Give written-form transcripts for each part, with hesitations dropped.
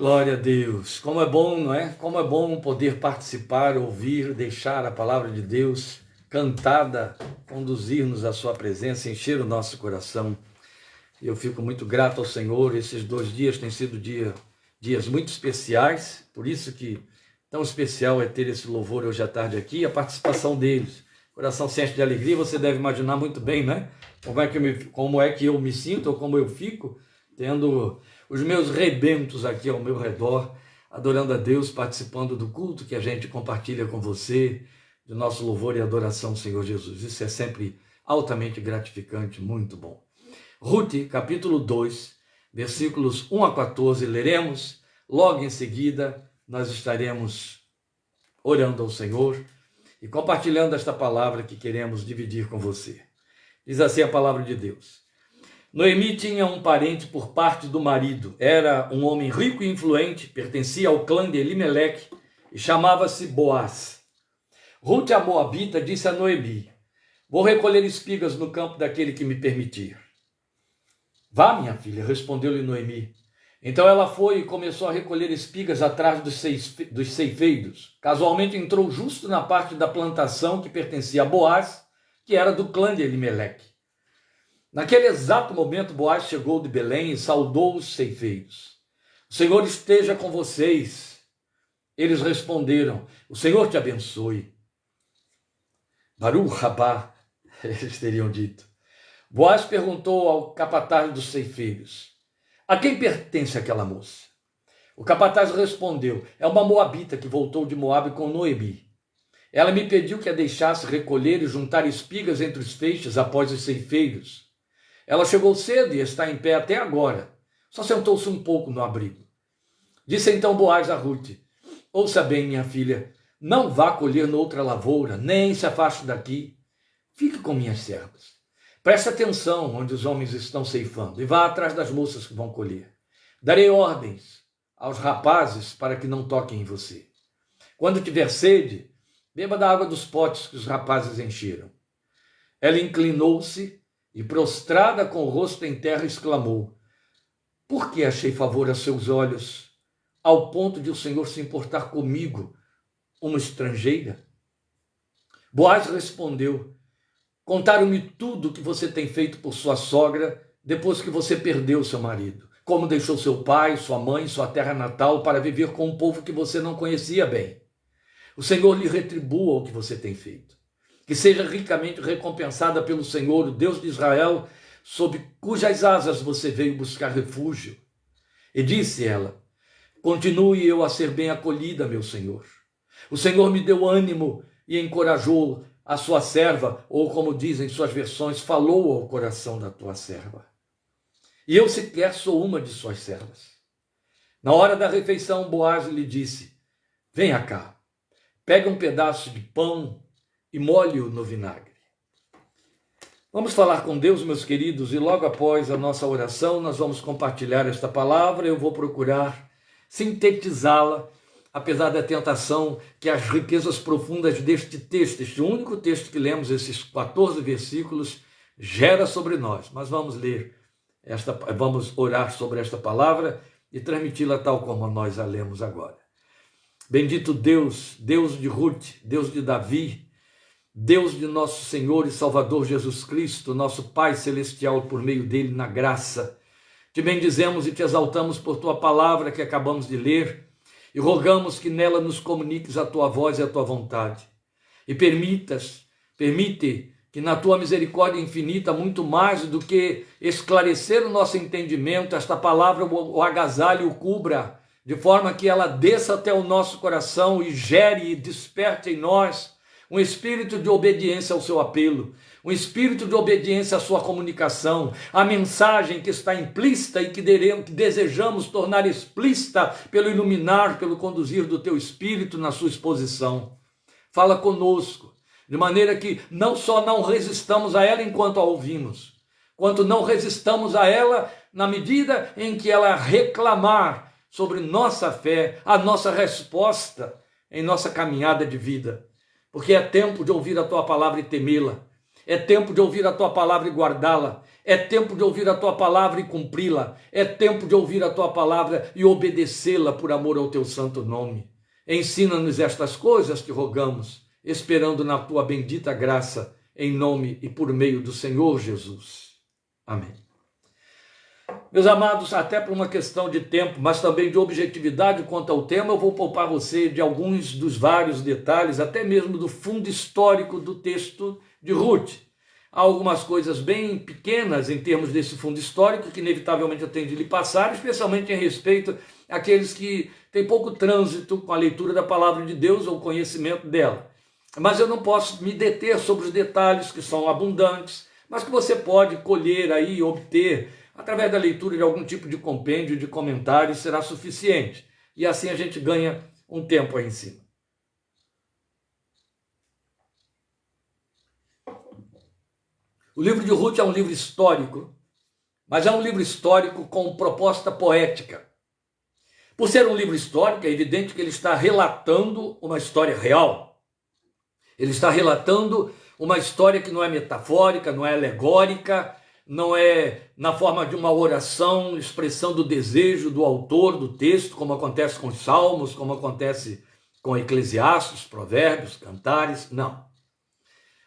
Glória a Deus. Como é bom, não é? Como é bom poder participar, ouvir, deixar a palavra de Deus cantada, conduzir-nos à sua presença, encher o nosso coração. E eu fico muito grato ao Senhor. Esses 2 dias têm sido dias muito especiais, por isso que tão especial é ter esse louvor hoje à tarde aqui, a participação deles. Coração se enche de alegria, você deve imaginar muito bem, né? Como é que eu me sinto, ou como eu fico, tendo os meus rebentos aqui ao meu redor, adorando a Deus, participando do culto que a gente compartilha com você, do nosso louvor e adoração ao Senhor Jesus. Isso é sempre altamente gratificante, muito bom. Ruth, capítulo 2, versículos 1 a 14, leremos. Logo em seguida, nós estaremos orando ao Senhor e compartilhando esta palavra que queremos dividir com você. Diz assim a palavra de Deus. Noemi tinha um parente por parte do marido. Era um homem rico e influente, pertencia ao clã de Elimeleque e chamava-se Boaz. Ruth, a moabita, disse a Noemi: vou recolher espigas no campo daquele que me permitir. Vá, minha filha, respondeu-lhe Noemi. Então ela foi e começou a recolher espigas atrás dos ceifeiros. Casualmente entrou justo na parte da plantação que pertencia a Boaz, que era do clã de Elimeleque. Naquele exato momento, Boaz chegou de Belém e saudou os ceifeiros. O Senhor esteja com vocês. Eles responderam: o Senhor te abençoe. Baruch rabá, eles teriam dito. Boaz perguntou ao capataz dos ceifeiros: a quem pertence aquela moça? O capataz respondeu: é uma moabita que voltou de Moabe com Noemi. Ela me pediu que a deixasse recolher e juntar espigas entre os feixes após os ceifeiros. Ela chegou cedo e está em pé até agora. Só sentou-se um pouco no abrigo. Disse então Boaz a Ruth: ouça bem, minha filha, não vá colher noutra lavoura, nem se afaste daqui. Fique com minhas servas. Preste atenção onde os homens estão ceifando e vá atrás das moças que vão colher. Darei ordens aos rapazes para que não toquem em você. Quando tiver sede, beba da água dos potes que os rapazes encheram. Ela inclinou-se e, prostrada com o rosto em terra, exclamou: por que achei favor a seus olhos, ao ponto de o Senhor se importar comigo, uma estrangeira? Boaz respondeu: contaram-me tudo o que você tem feito por sua sogra depois que você perdeu seu marido. Como deixou seu pai, sua mãe, sua terra natal para viver com um povo que você não conhecia bem. O Senhor lhe retribua o que você tem feito. Que seja ricamente recompensada pelo Senhor, o Deus de Israel, sob cujas asas você veio buscar refúgio. E disse ela: continue eu a ser bem acolhida, meu Senhor. O Senhor me deu ânimo e encorajou a sua serva, ou como dizem suas versões, falou ao coração da tua serva. E eu sequer sou uma de suas servas. Na hora da refeição, Boaz lhe disse: venha cá, pega um pedaço de pão e molhe-o no vinagre. Vamos falar com Deus, meus queridos, e logo após a nossa oração, nós vamos compartilhar esta palavra. Eu vou procurar sintetizá-la, apesar da tentação que as riquezas profundas deste texto, este único texto que lemos, esses 14 versículos, gera sobre nós. Mas vamos vamos orar sobre esta palavra e transmiti-la tal como nós a lemos agora. Bendito Deus, Deus de Ruth, Deus de Davi, Deus de nosso Senhor e Salvador Jesus Cristo, nosso Pai Celestial, por meio dele na graça. Te bendizemos e te exaltamos por tua palavra que acabamos de ler e rogamos que nela nos comuniques a tua voz e a tua vontade. E permite que na tua misericórdia infinita, muito mais do que esclarecer o nosso entendimento, esta palavra o agasalhe, o cubra, de forma que ela desça até o nosso coração e gere e desperte em nós um espírito de obediência ao seu apelo, um espírito de obediência à sua comunicação, a mensagem que está implícita e que desejamos tornar explícita pelo iluminar, pelo conduzir do teu espírito na sua exposição. Fala conosco, de maneira que não só não resistamos a ela enquanto a ouvimos, quanto não resistamos a ela na medida em que ela reclamar sobre nossa fé, a nossa resposta em nossa caminhada de vida. Porque é tempo de ouvir a tua palavra e temê-la. É tempo de ouvir a tua palavra e guardá-la. É tempo de ouvir a tua palavra e cumpri-la. É tempo de ouvir a tua palavra e obedecê-la por amor ao teu santo nome. Ensina-nos estas coisas, te rogamos, esperando na tua bendita graça, em nome e por meio do Senhor Jesus. Amém. Meus amados, até por uma questão de tempo, mas também de objetividade quanto ao tema, eu vou poupar você de alguns dos vários detalhes, até mesmo do fundo histórico do texto de Ruth. Há algumas coisas bem pequenas em termos desse fundo histórico que inevitavelmente eu tenho de lhe passar, especialmente em respeito àqueles que têm pouco trânsito com a leitura da palavra de Deus ou conhecimento dela. Mas eu não posso me deter sobre os detalhes que são abundantes, mas que você pode colher aí e obter através da leitura de algum tipo de compêndio, de comentário, será suficiente. E assim a gente ganha um tempo aí em cima. O livro de Ruth é um livro histórico, mas é um livro histórico com proposta poética. Por ser um livro histórico, é evidente que ele está relatando uma história real. Ele está relatando uma história que não é metafórica, não é alegórica, não é na forma de uma oração expressando o desejo do autor do texto, como acontece com os Salmos, como acontece com Eclesiastes, Provérbios, Cantares, não.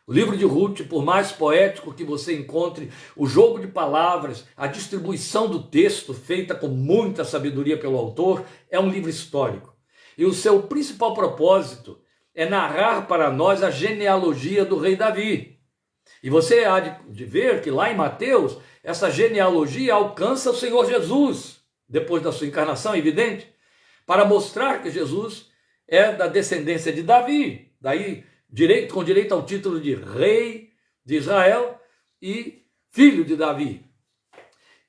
O livro de Ruth, por mais poético que você encontre, o jogo de palavras, a distribuição do texto, feita com muita sabedoria pelo autor, é um livro histórico. E o seu principal propósito é narrar para nós a genealogia do rei Davi. E você há de ver que lá em Mateus, essa genealogia alcança o Senhor Jesus, depois da sua encarnação, evidente, para mostrar que Jesus é da descendência de Davi, daí com direito ao título de rei de Israel e filho de Davi.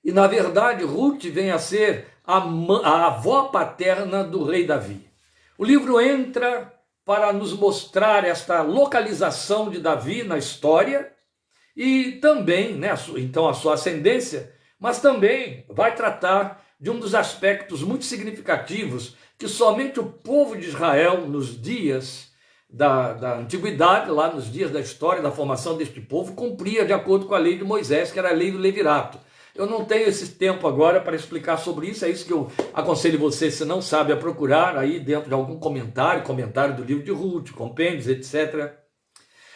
E na verdade, Ruth vem a ser a avó paterna do rei Davi. O livro entra para nos mostrar esta localização de Davi na história e também, então a sua ascendência, mas também vai tratar de um dos aspectos muito significativos que somente o povo de Israel, nos dias da antiguidade, lá nos dias da história da formação deste povo, cumpria de acordo com a lei de Moisés, que era a lei do levirato. Eu não tenho esse tempo agora para explicar sobre isso, é isso que eu aconselho você, se não sabe, a procurar aí dentro de algum comentário do livro de Ruth, compêndios, etc.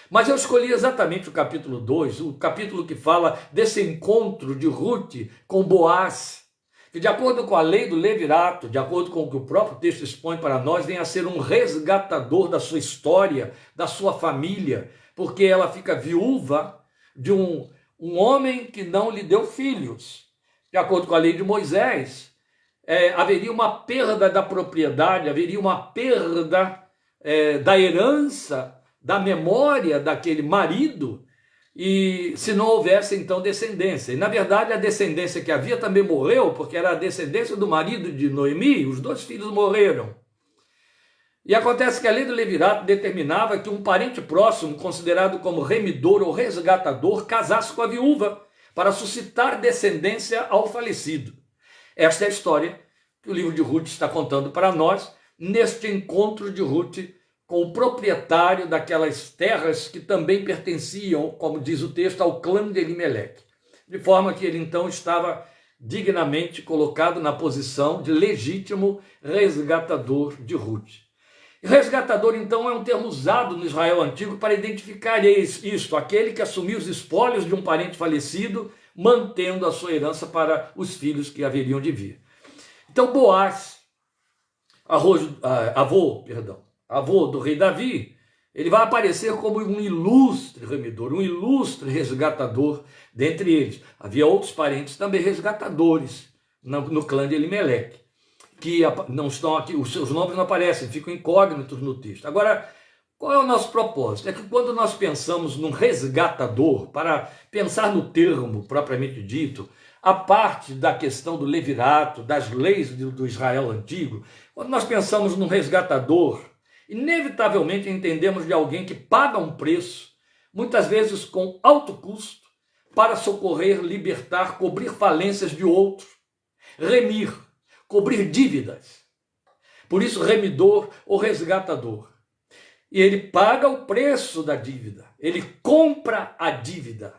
Mas eu escolhi exatamente o capítulo 2, o capítulo que fala desse encontro de Ruth com Boaz, que de acordo com a lei do levirato, de acordo com o que o próprio texto expõe para nós, vem a ser um resgatador da sua história, da sua família, porque ela fica viúva de um homem que não lhe deu filhos. De acordo com a lei de Moisés, haveria uma perda da propriedade, haveria uma perda da herança, da memória daquele marido, e se não houvesse então descendência. E na verdade a descendência que havia também morreu, porque era a descendência do marido de Noemi, os 2 filhos morreram. E acontece que a lei do levirato determinava que um parente próximo, considerado como remidor ou resgatador, casasse com a viúva, para suscitar descendência ao falecido. Esta é a história que o livro de Ruth está contando para nós, neste encontro de Ruth com o proprietário daquelas terras que também pertenciam, como diz o texto, ao clã de Elimeleque. De forma que ele então estava dignamente colocado na posição de legítimo resgatador de Ruth. E resgatador, então, é um termo usado no Israel antigo para identificar isto, aquele que assumiu os espólios de um parente falecido, mantendo a sua herança para os filhos que haveriam de vir. Então, Boaz, avô do rei Davi, ele vai aparecer como um ilustre remidor, um ilustre resgatador dentre eles. Havia outros parentes também resgatadores no clã de Elimeleque, que não estão aqui, os seus nomes não aparecem, ficam incógnitos no texto. Agora, qual é o nosso propósito? É que quando nós pensamos num resgatador, para pensar no termo propriamente dito, a parte da questão do levirato, das leis do Israel antigo, quando nós pensamos num resgatador, inevitavelmente entendemos de alguém que paga um preço, muitas vezes com alto custo, para socorrer, libertar, cobrir falências de outro, remir, cobrir dívidas. Por isso, remidor ou resgatador. E ele paga o preço da dívida, ele compra a dívida.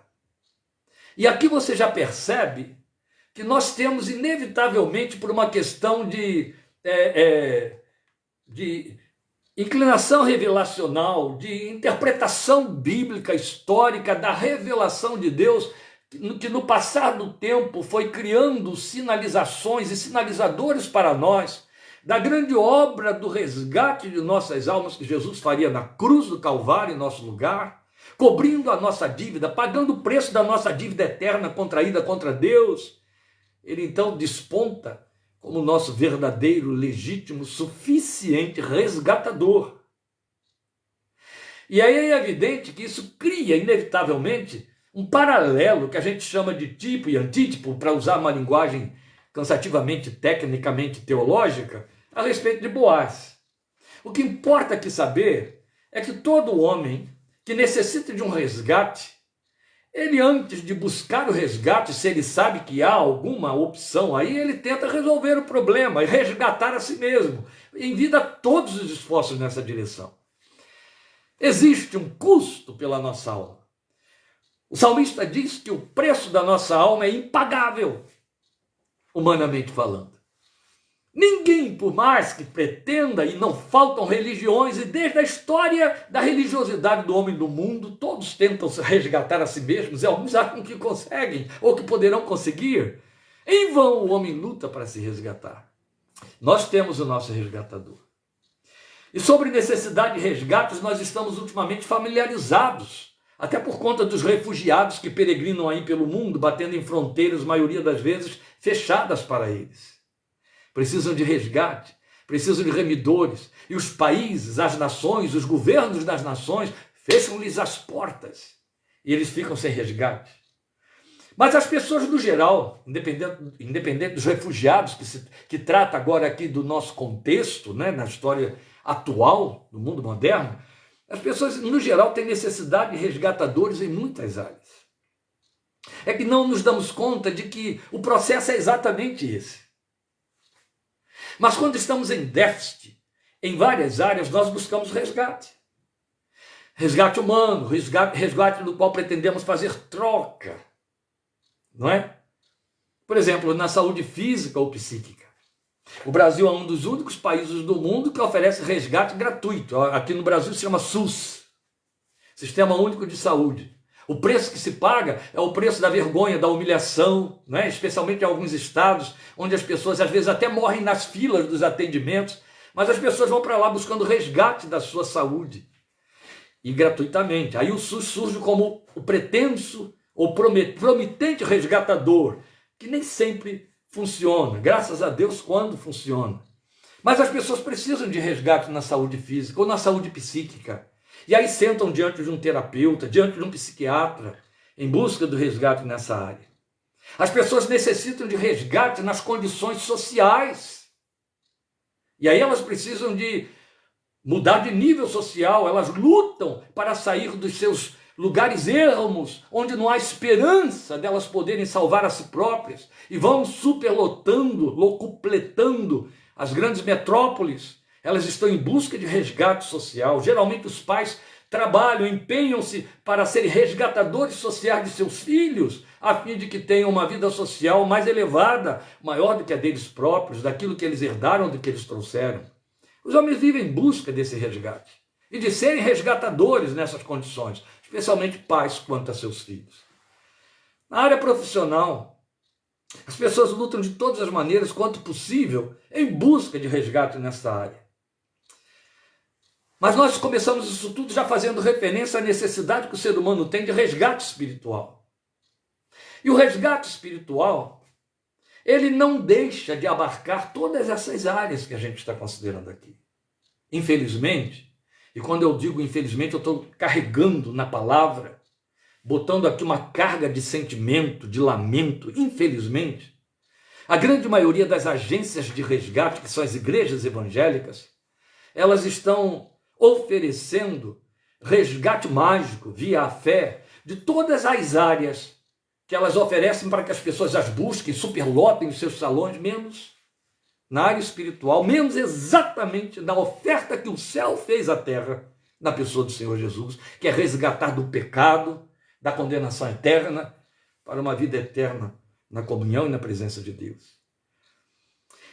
E aqui você já percebe que nós temos, inevitavelmente, por uma questão de inclinação revelacional, de interpretação bíblica, histórica, da revelação de Deus, que no passar do tempo foi criando sinalizações e sinalizadores para nós, da grande obra do resgate de nossas almas que Jesus faria na cruz do Calvário em nosso lugar, cobrindo a nossa dívida, pagando o preço da nossa dívida eterna contraída contra Deus. Ele então desponta como nosso verdadeiro, legítimo, suficiente resgatador. E aí é evidente que isso cria, inevitavelmente, um paralelo que a gente chama de tipo e antítipo, para usar uma linguagem cansativamente, tecnicamente teológica, a respeito de Boaz. O que importa aqui saber é que todo homem que necessita de um resgate, ele, antes de buscar o resgate, se ele sabe que há alguma opção aí, ele tenta resolver o problema e resgatar a si mesmo, envia todos os esforços nessa direção. Existe um custo pela nossa alma. O salmista diz que o preço da nossa alma é impagável, humanamente falando. Ninguém, por mais que pretenda, e não faltam religiões, e desde a história da religiosidade do homem do mundo, todos tentam se resgatar a si mesmos, e alguns acham que conseguem, ou que poderão conseguir. Em vão o homem luta para se resgatar. Nós temos o nosso resgatador. E sobre necessidade de resgates, nós estamos ultimamente familiarizados, até por conta dos refugiados que peregrinam aí pelo mundo, batendo em fronteiras, maioria das vezes, fechadas para eles. Precisam de resgate, precisam de remidores, e os países, as nações, os governos das nações fecham-lhes as portas, e eles ficam sem resgate. Mas as pessoas no geral, independente dos refugiados, que trata agora aqui do nosso contexto, né, na história atual do mundo moderno, as pessoas no geral têm necessidade de resgatadores em muitas áreas. É que não nos damos conta de que o processo é exatamente esse. Mas quando estamos em déficit, em várias áreas, nós buscamos resgate. Resgate humano, resgate do qual pretendemos fazer troca, não é? Por exemplo, na saúde física ou psíquica. O Brasil é um dos únicos países do mundo que oferece resgate gratuito. Aqui no Brasil se chama SUS, Sistema Único de Saúde. O preço que se paga é o preço da vergonha, da humilhação, né? Especialmente em alguns estados, onde as pessoas às vezes até morrem nas filas dos atendimentos, mas as pessoas vão para lá buscando resgate da sua saúde, e gratuitamente. Aí o SUS surge como o pretenso ou promitente resgatador, que nem sempre funciona, graças a Deus quando funciona. Mas as pessoas precisam de resgate na saúde física ou na saúde psíquica. E aí sentam diante de um terapeuta, diante de um psiquiatra, em busca do resgate nessa área. As pessoas necessitam de resgate nas condições sociais. E aí elas precisam de mudar de nível social, elas lutam para sair dos seus lugares ermos, onde não há esperança delas poderem salvar a si próprias, e vão superlotando, locupletando as grandes metrópoles. Elas estão em busca de resgate social. Geralmente os pais trabalham, empenham-se para serem resgatadores sociais de seus filhos, a fim de que tenham uma vida social mais elevada, maior do que a deles próprios, daquilo que eles herdaram, do que eles trouxeram. Os homens vivem em busca desse resgate e de serem resgatadores nessas condições, especialmente pais quanto a seus filhos. Na área profissional, as pessoas lutam de todas as maneiras quanto possível em busca de resgate nessa área. Mas nós começamos isso tudo já fazendo referência à necessidade que o ser humano tem de resgate espiritual. E o resgate espiritual, ele não deixa de abarcar todas essas áreas que a gente está considerando aqui. Infelizmente, e quando eu digo infelizmente, eu estou carregando na palavra, botando aqui uma carga de sentimento, de lamento, infelizmente, a grande maioria das agências de resgate, que são as igrejas evangélicas, elas estão oferecendo resgate mágico via a fé de todas as áreas que elas oferecem para que as pessoas as busquem, superlotem os seus salões, menos na área espiritual, menos exatamente na oferta que o céu fez à terra, na pessoa do Senhor Jesus, que é resgatar do pecado, da condenação eterna, para uma vida eterna na comunhão e na presença de Deus.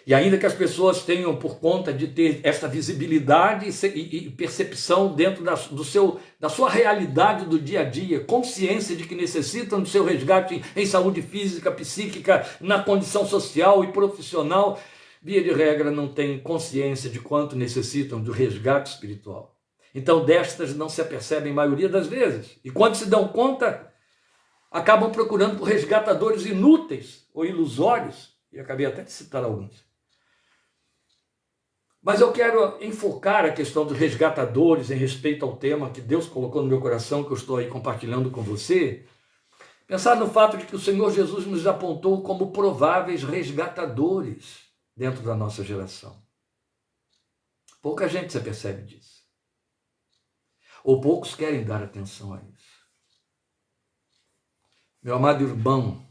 E ainda que as pessoas tenham, por conta de ter esta visibilidade e percepção dentro da sua realidade do dia a dia, consciência de que necessitam do seu resgate em saúde física, psíquica, na condição social e profissional, via de regra não têm consciência de quanto necessitam do resgate espiritual. Então destas não se apercebem a maioria das vezes. E quando se dão conta, acabam procurando por resgatadores inúteis ou ilusórios. E acabei até de citar alguns. Mas eu quero enfocar a questão dos resgatadores em respeito ao tema que Deus colocou no meu coração, que eu estou aí compartilhando com você. Pensar no fato de que o Senhor Jesus nos apontou como prováveis resgatadores dentro da nossa geração. Pouca gente se apercebe disso. Ou poucos querem dar atenção a isso. Meu amado irmão,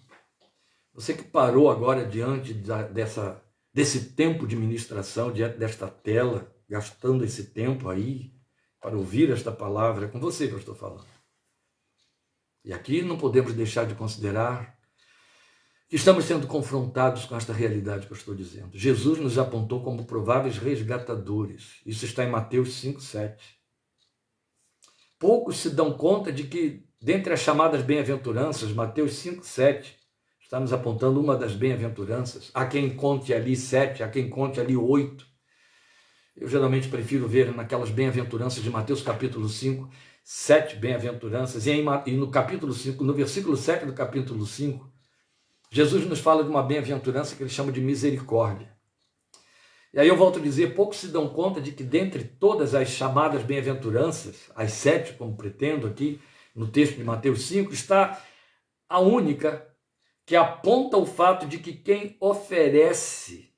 você que parou agora diante desse tempo de ministração, diante desta tela, gastando esse tempo aí para ouvir esta palavra, é com você que eu estou falando. E aqui não podemos deixar de considerar que estamos sendo confrontados com esta realidade que eu estou dizendo. Jesus nos apontou como prováveis resgatadores. Isso está em Mateus 5:7. Poucos se dão conta de que, dentre as chamadas bem-aventuranças, Mateus 5:7, está nos apontando uma das bem-aventuranças. Há quem conte ali 7, há quem conte ali 8. Eu geralmente prefiro ver naquelas bem-aventuranças de Mateus capítulo 5, 7 bem-aventuranças. E no capítulo 5, no versículo 7 do capítulo 5, Jesus nos fala de uma bem-aventurança que ele chama de misericórdia. E aí eu volto a dizer, poucos se dão conta de que dentre todas as chamadas bem-aventuranças, as 7, como pretendo aqui no texto de Mateus 5, está a única que aponta o fato de que quem oferece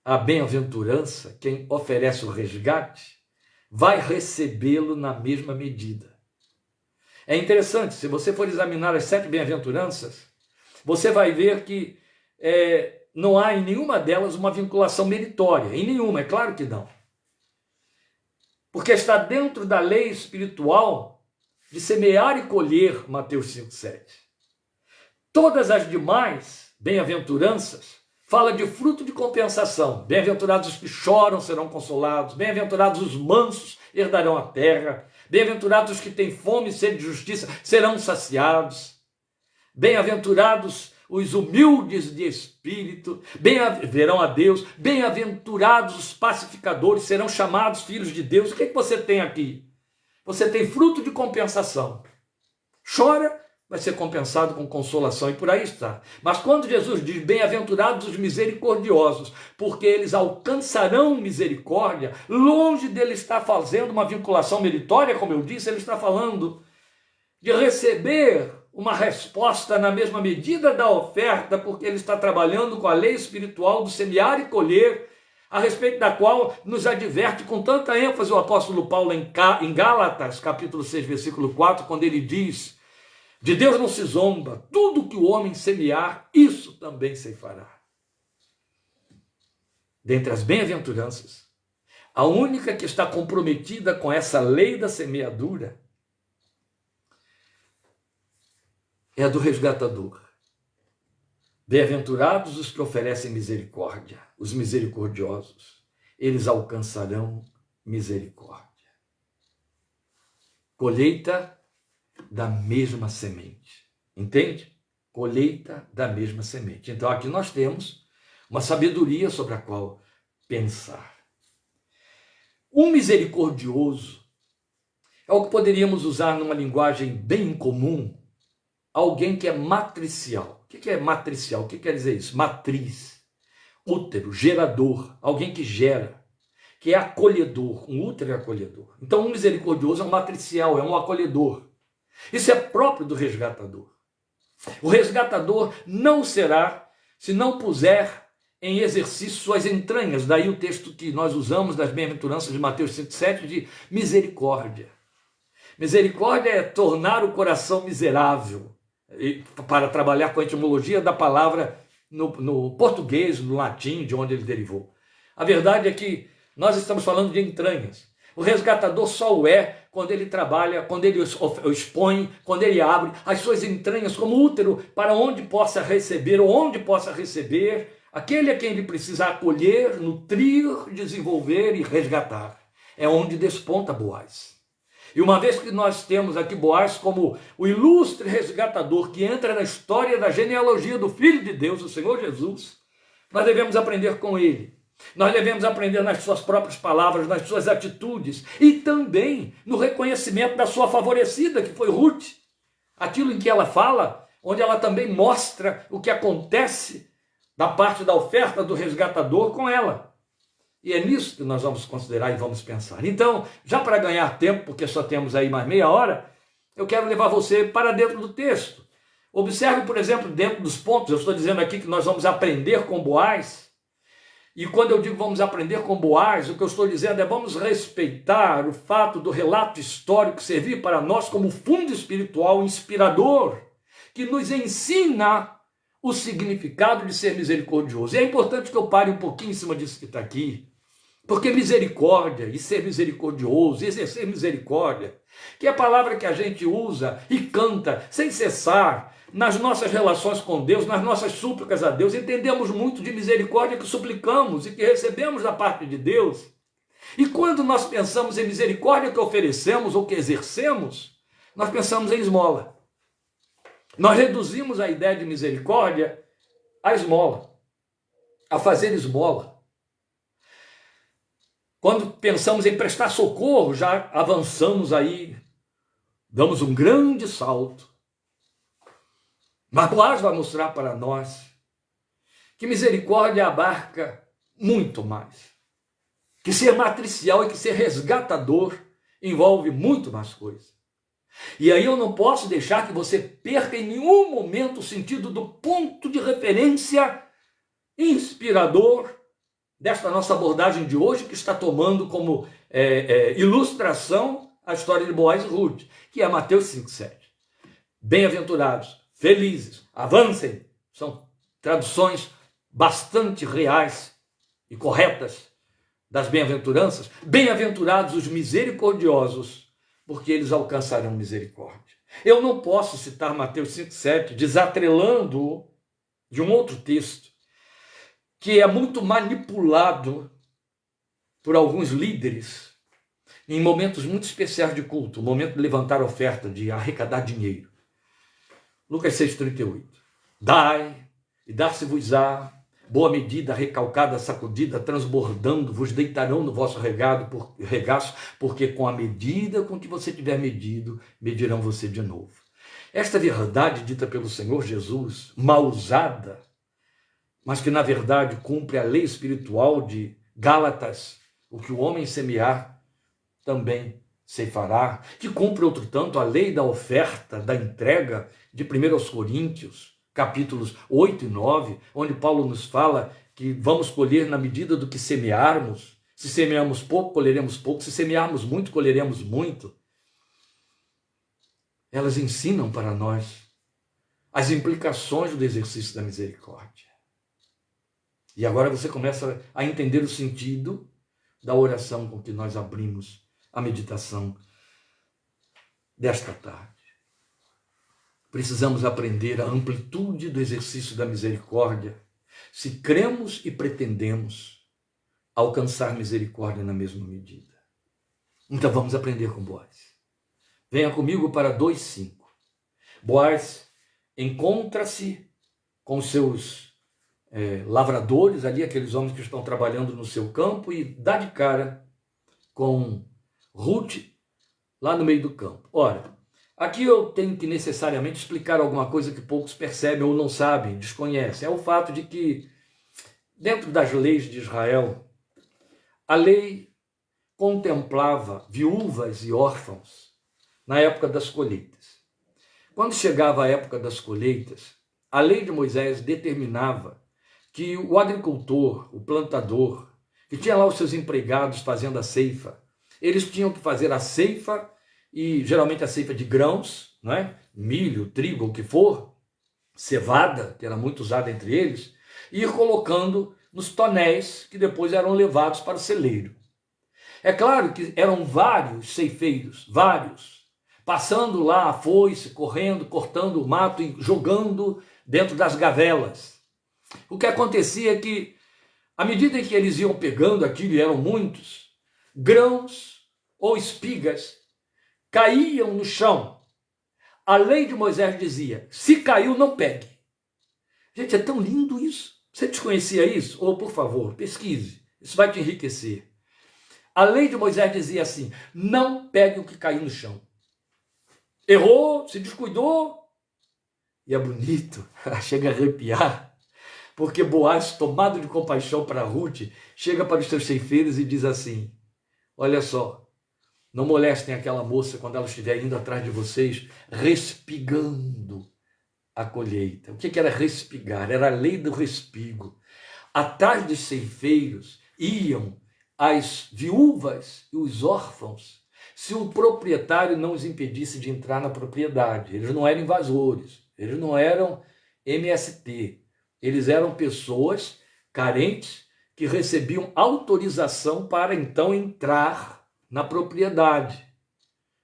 a bem-aventurança, quem oferece o resgate, vai recebê-lo na mesma medida. É interessante, se você for examinar as 7 bem-aventuranças, você vai ver que não há em nenhuma delas uma vinculação meritória, em nenhuma, é claro que não. Porque está dentro da lei espiritual de semear e colher, Mateus 5:7. Todas as demais bem-aventuranças fala de fruto de compensação. Bem-aventurados os que choram serão consolados. Bem-aventurados os mansos herdarão a terra. Bem-aventurados os que têm fome e sede de justiça serão saciados. Bem-aventurados os humildes de espírito, verão a Deus. Bem-aventurados os pacificadores serão chamados filhos de Deus. O que você tem aqui? Você tem fruto de compensação. Chora, vai ser compensado com consolação, e por aí está. Mas quando Jesus diz, bem-aventurados os misericordiosos, porque eles alcançarão misericórdia, longe dele estar fazendo uma vinculação meritória, como eu disse, ele está falando de receber uma resposta na mesma medida da oferta, porque ele está trabalhando com a lei espiritual do semear e colher, a respeito da qual nos adverte com tanta ênfase o apóstolo Paulo em Gálatas, capítulo 6, versículo 4, quando ele diz, de Deus não se zomba, tudo que o homem semear, isso também ceifará. Dentre as bem-aventuranças, a única que está comprometida com essa lei da semeadura é a do resgatador. Bem-aventurados os que oferecem misericórdia, os misericordiosos, eles alcançarão misericórdia. Colheita da mesma semente, entende? Colheita da mesma semente. Então aqui nós temos uma sabedoria sobre a qual pensar. Um misericordioso é o que poderíamos usar numa linguagem bem comum, alguém que é matricial. O que é matricial? O que quer dizer isso? Matriz, útero, gerador, alguém que gera, que é acolhedor, um útero é acolhedor. Então um misericordioso é um matricial, é um acolhedor. Isso é próprio do resgatador. O resgatador não será se não puser em exercício suas entranhas. Daí o texto que nós usamos das bem-aventuranças de Mateus 5,7 de misericórdia. Misericórdia é tornar o coração miserável, para trabalhar com a etimologia da palavra no português, no latim, de onde ele derivou. A verdade é que nós estamos falando de entranhas. O resgatador só o é quando ele trabalha, quando ele expõe, quando ele abre as suas entranhas como útero para onde possa receber, ou onde possa receber aquele a quem ele precisa acolher, nutrir, desenvolver e resgatar. É onde desponta Boaz. E uma vez que nós temos aqui Boaz como o ilustre resgatador que entra na história da genealogia do Filho de Deus, o Senhor Jesus, nós devemos aprender com ele. Nós devemos aprender nas suas próprias palavras, nas suas atitudes e também no reconhecimento da sua favorecida, que foi Ruth. Aquilo em que ela fala, onde ela também mostra o que acontece da parte da oferta do resgatador com ela. E é nisso que nós vamos considerar e vamos pensar. Então, já para ganhar tempo, porque só temos aí mais meia hora, eu quero levar você para dentro do texto. Observe, por exemplo, dentro dos pontos, eu estou dizendo aqui que nós vamos aprender com Boaz. E quando eu digo vamos aprender com Boaz, o que eu estou dizendo é vamos respeitar o fato do relato histórico servir para nós como fundo espiritual inspirador, que nos ensina o significado de ser misericordioso. E é importante que eu pare um pouquinho em cima disso que está aqui, porque misericórdia e ser misericordioso, e exercer misericórdia, que é a palavra que a gente usa e canta sem cessar nas nossas relações com Deus, nas nossas súplicas a Deus, entendemos muito de misericórdia que suplicamos e que recebemos da parte de Deus. E quando nós pensamos em misericórdia que oferecemos ou que exercemos, nós pensamos em esmola. Nós reduzimos a ideia de misericórdia à esmola, a fazer esmola. Quando pensamos em prestar socorro, já avançamos aí, damos um grande salto. Mas Boaz vai mostrar para nós que misericórdia abarca muito mais. Que ser matricial e que ser resgatador envolve muito mais coisa. E aí eu não posso deixar que você perca em nenhum momento o sentido do ponto de referência inspirador desta nossa abordagem de hoje, que está tomando como ilustração a história de Boaz e Ruth, que é Mateus 5,7. Bem-aventurados, felizes, avancem, são traduções bastante reais e corretas das bem-aventuranças. Bem-aventurados os misericordiosos, porque eles alcançarão misericórdia. Eu não posso citar Mateus 5,7 desatrelando de um outro texto que é muito manipulado por alguns líderes em momentos muito especiais de culto, o momento de levantar oferta, de arrecadar dinheiro. Lucas 6,38. Dai, e dar-se-vos-á, boa medida, recalcada, sacudida, transbordando, vos deitarão no vosso regaço, porque com a medida com que você tiver medido, medirão você de novo. Esta verdade dita pelo Senhor Jesus, mal usada, mas que na verdade cumpre a lei espiritual de Gálatas, o que o homem semear também ceifará, que cumpre outro tanto a lei da oferta, da entrega de 1 Coríntios, capítulos 8 e 9, onde Paulo nos fala que vamos colher na medida do que semearmos. Se semearmos pouco, colheremos pouco. Se semearmos muito, colheremos muito. Elas ensinam para nós as implicações do exercício da misericórdia. E agora você começa a entender o sentido da oração com que nós abrimos a meditação desta tarde. Precisamos aprender a amplitude do exercício da misericórdia se cremos e pretendemos alcançar misericórdia na mesma medida. Então vamos aprender com Boaz. Venha comigo para 2,5. Boaz encontra-se com seus lavradores ali, aqueles homens que estão trabalhando no seu campo, e dá de cara com Ruth lá no meio do campo. Ora, aqui eu tenho que necessariamente explicar alguma coisa que poucos percebem ou não sabem, desconhecem. É o fato de que, dentro das leis de Israel, a lei contemplava viúvas e órfãos na época das colheitas. Quando chegava a época das colheitas, a lei de Moisés determinava que o agricultor, o plantador, que tinha lá os seus empregados fazendo a ceifa, eles tinham que fazer a ceifa, e geralmente a ceifa de grãos, não é? Milho, trigo, o que for, cevada, que era muito usada entre eles, e ir colocando nos tonéis que depois eram levados para o celeiro. É claro que eram vários ceifeiros, vários, passando lá a foice, correndo, cortando o mato e jogando dentro das gavelas. O que acontecia é que, à medida em que eles iam pegando aquilo, e eram muitos, grãos ou espigas caíam no chão. A lei de Moisés dizia: se caiu, não pegue. Gente, é tão lindo isso. Você desconhecia isso? Ou, por favor, pesquise. Isso vai te enriquecer. A lei de Moisés dizia assim: não pegue o que caiu no chão. Errou, se descuidou. E é bonito, chega a arrepiar, porque Boaz, tomado de compaixão para Ruth, chega para os seus ceifeiros e diz assim: olha só, não molestem aquela moça quando ela estiver indo atrás de vocês, respigando a colheita. O que era respigar? Era a lei do respigo. Atrás dos ceifeiros iam as viúvas e os órfãos, se o proprietário não os impedisse de entrar na propriedade. Eles não eram invasores, eles não eram MST, eles eram pessoas carentes que recebiam autorização para então entrar na propriedade.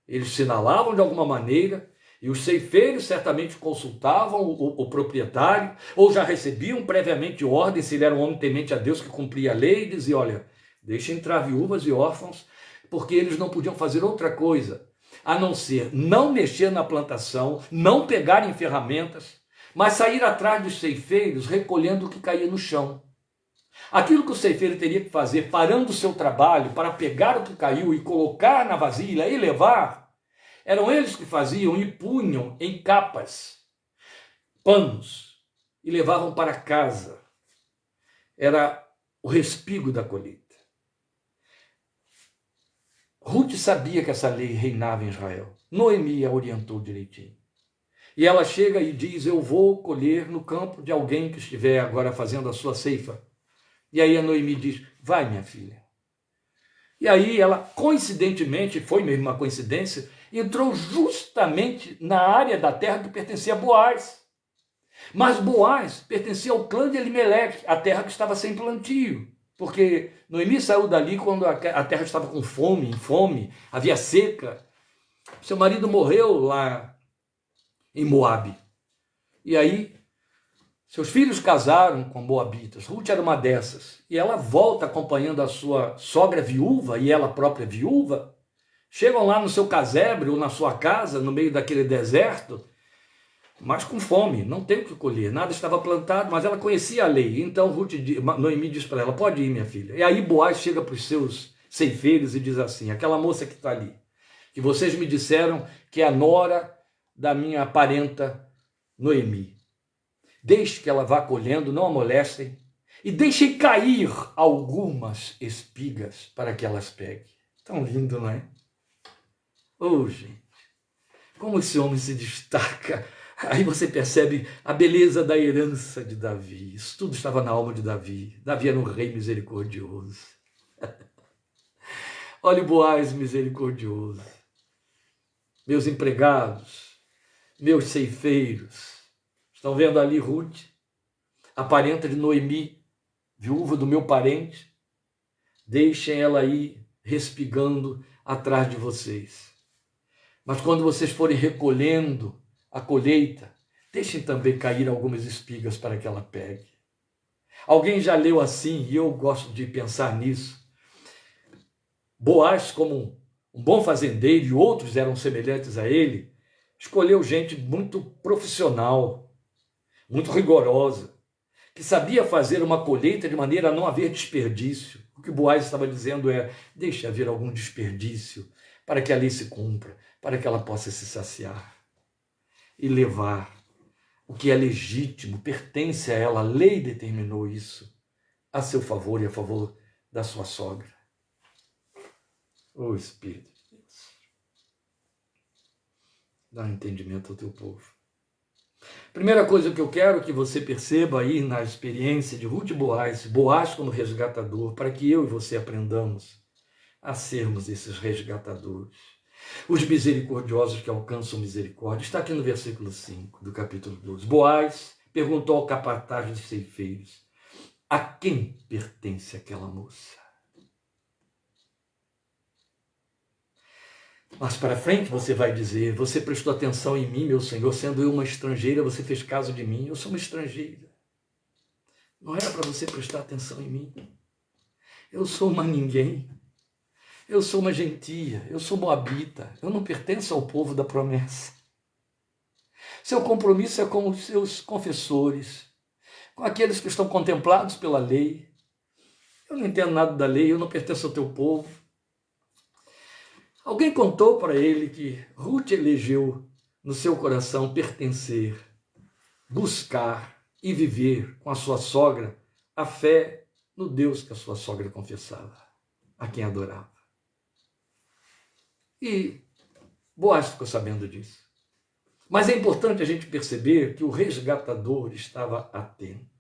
Eles sinalavam de alguma maneira, e os ceifeiros certamente consultavam o proprietário, ou já recebiam previamente ordem, se ele era um homem temente a Deus que cumpria a lei, e dizia: olha, deixa entrar viúvas e órfãos, porque eles não podiam fazer outra coisa, a não ser não mexer na plantação, não pegarem ferramentas, mas sair atrás dos ceifeiros recolhendo o que caía no chão. Aquilo que o ceifeiro teria que fazer, parando o seu trabalho para pegar o que caiu e colocar na vasilha e levar, eram eles que faziam e punham em capas, panos, e levavam para casa. Era o respigo da colheita. Ruth sabia que essa lei reinava em Israel. Noemi a orientou direitinho. E ela chega e diz: eu vou colher no campo de alguém que estiver agora fazendo a sua ceifa. E aí a Noemi diz: vai, minha filha. E aí ela, coincidentemente, foi mesmo uma coincidência, entrou justamente na área da terra que pertencia a Boaz. Mas Boaz pertencia ao clã de Elimeleque, a terra que estava sem plantio. Porque Noemi saiu dali quando a terra estava com fome, havia seca. Seu marido morreu lá em Moabe. E aí seus filhos casaram com moabitas. Ruth era uma dessas. E ela volta acompanhando a sua sogra viúva e ela própria viúva. Chegam lá no seu casebre ou na sua casa, no meio daquele deserto, mas com fome, não tem o que colher, nada estava plantado, mas ela conhecia a lei. Então Noemi diz para ela: pode ir, minha filha. E aí Boaz chega para os seus ceifeiros e diz assim: aquela moça que está ali, que vocês me disseram que é a nora da minha parenta Noemi, deixe que ela vá colhendo, não a molestem, e deixem cair algumas espigas para que elas peguem. Tão lindo, não é? Oh, gente, como esse homem se destaca. Aí você percebe a beleza da herança de Davi. Isso tudo estava na alma de Davi. Davi era um rei misericordioso. Olha o Boaz misericordioso. Meus empregados, meus ceifeiros, estão vendo ali Ruth, a parenta de Noemi, viúva do meu parente? Deixem ela ir respigando atrás de vocês. Mas quando vocês forem recolhendo a colheita, deixem também cair algumas espigas para que ela pegue. Alguém já leu assim, e eu gosto de pensar nisso. Boaz, como um bom fazendeiro, e outros eram semelhantes a ele, escolheu gente muito profissional, muito rigorosa, que sabia fazer uma colheita de maneira a não haver desperdício. O que Boaz estava dizendo é: deixe haver algum desperdício para que a lei se cumpra, para que ela possa se saciar e levar o que é legítimo, pertence a ela, a lei determinou isso, a seu favor e a favor da sua sogra. Ô Espírito de Deus, dá um entendimento ao teu povo. Primeira coisa que eu quero que você perceba aí na experiência de Ruth e Boaz, Boaz como resgatador, para que eu e você aprendamos a sermos esses resgatadores. Os misericordiosos que alcançam misericórdia. Está aqui no versículo 5 do capítulo 12. Boaz perguntou ao capataz dos ceifeiros: a quem pertence aquela moça? Mas para frente você vai dizer: você prestou atenção em mim, meu Senhor, sendo eu uma estrangeira, você fez caso de mim. Eu sou uma estrangeira. Não era para você prestar atenção em mim. Eu sou uma ninguém. Eu sou uma gentia. Eu sou moabita. Eu não pertenço ao povo da promessa. Seu compromisso é com os seus confessores, com aqueles que estão contemplados pela lei. Eu não entendo nada da lei, eu não pertenço ao teu povo. Alguém contou para ele que Ruth elegeu no seu coração pertencer, buscar e viver com a sua sogra a fé no Deus que a sua sogra confessava, a quem adorava. E Boaz ficou sabendo disso. Mas é importante a gente perceber que o resgatador estava atento.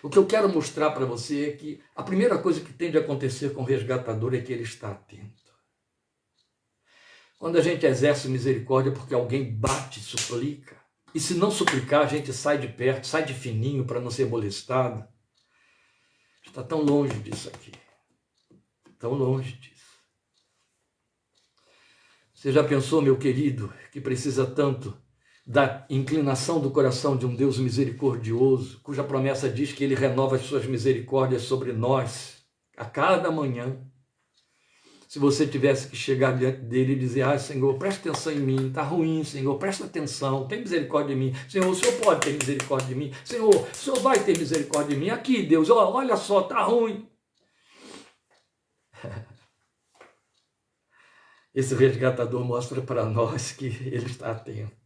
O que eu quero mostrar para você é que a primeira coisa que tem de acontecer com o resgatador é que ele está atento. Quando a gente exerce misericórdia porque alguém bate, suplica, e se não suplicar, a gente sai de perto, sai de fininho para não ser molestado. Está tão longe disso aqui. Tão longe disso. Você já pensou, meu querido, que precisa tanto da inclinação do coração de um Deus misericordioso, cuja promessa diz que ele renova as suas misericórdias sobre nós a cada manhã? Se você tivesse que chegar diante dele e dizer: Senhor, presta atenção em mim, está ruim, Senhor, presta atenção, tem misericórdia de mim. Senhor, o Senhor pode ter misericórdia de mim. Senhor, o Senhor vai ter misericórdia de mim. Aqui, Deus, olha só, está ruim. Esse resgatador mostra para nós que ele está atento.